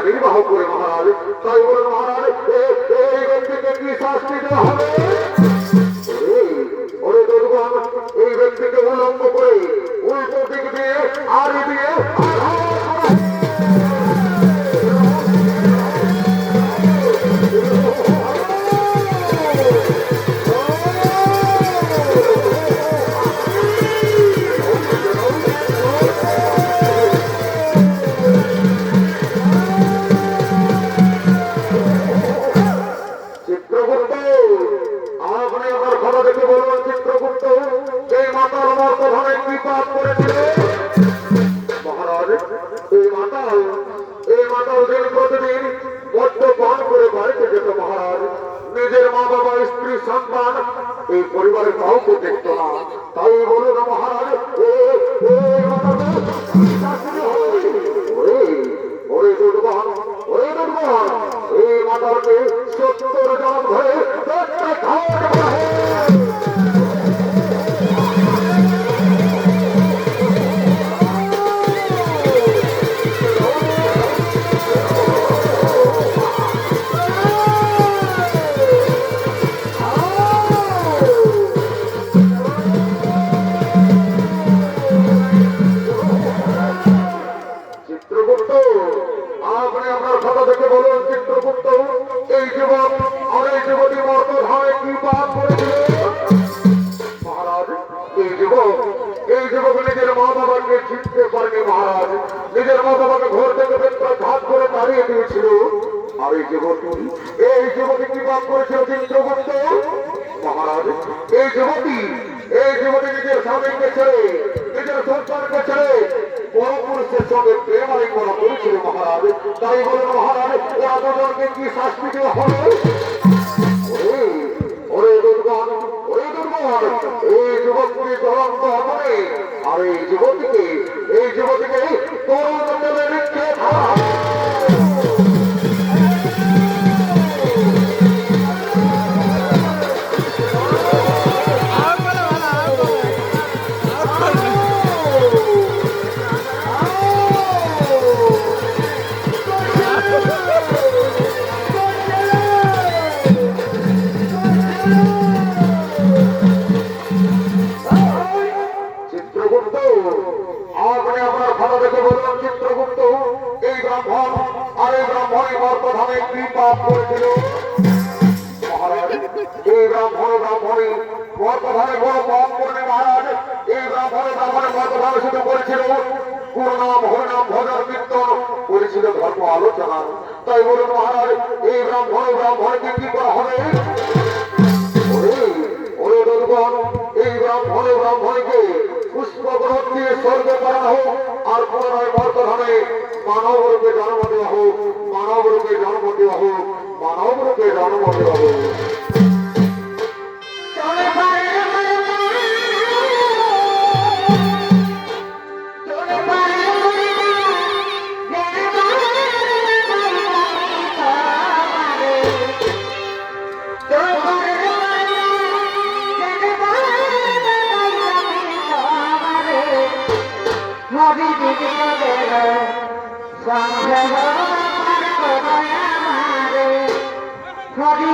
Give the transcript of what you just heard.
নির্বাহ করে মহারাজ। তাই বলুন মহারাজ, এই ব্যক্তিকে কি শাস্তি দেওয়া হবে? ওরে দুর্গম, এই ব্যক্তিকে উলম্ব করে উল্টো দিক দিয়ে আড়ি দিয়ে নিজের মা বাবা স্ত্রী সন্তান এই পরিবারের কাউকে দেখতো না। তাই বলুন মহারাজ, এই মাতাকে 70 জন ধরে নিজের মা বাবাকে ঘর থেকে ঘাত করে তাড়িয়ে দিয়েছিল। আর এই যুবতী কি পাপ করেছিল চিত্রগুপ্ত মহারাজ? এই যুবতী নিজের স্বামীকে ছেড়ে, নিজের সন্তানকে ছেড়ে পরপুরুষের সঙ্গে প্রেম আলিঙ্গন করেছিল মহারাজ। তাই বলুন মহারাজ, ওরা দুজনকে কি শাস্তি দেওয়া হবে? ওরে দুর্গম, এই যুবককে জ্বলন্ত আগুনে আর এই যুবতীকে তরুণ জলে নিক্ষেপ করা হবে। ধর্ম আলোচনা। তাই বলুন মহারাজ, এই ব্রাহ্মণকে কি করা হবে? ওরে দুর্গম, এই ব্রাহ্মণকে পুষ্পগ্রহণ দিয়ে স্বর্গে করানো হোক, আর পুনরায় বর্তমানে মানব রূপে জন্ম দেওয়া হোক, মানব রূপে জন্ম দেওয়া হোক, মানব রূপে জন্ম দেওয়া হোক। Hadi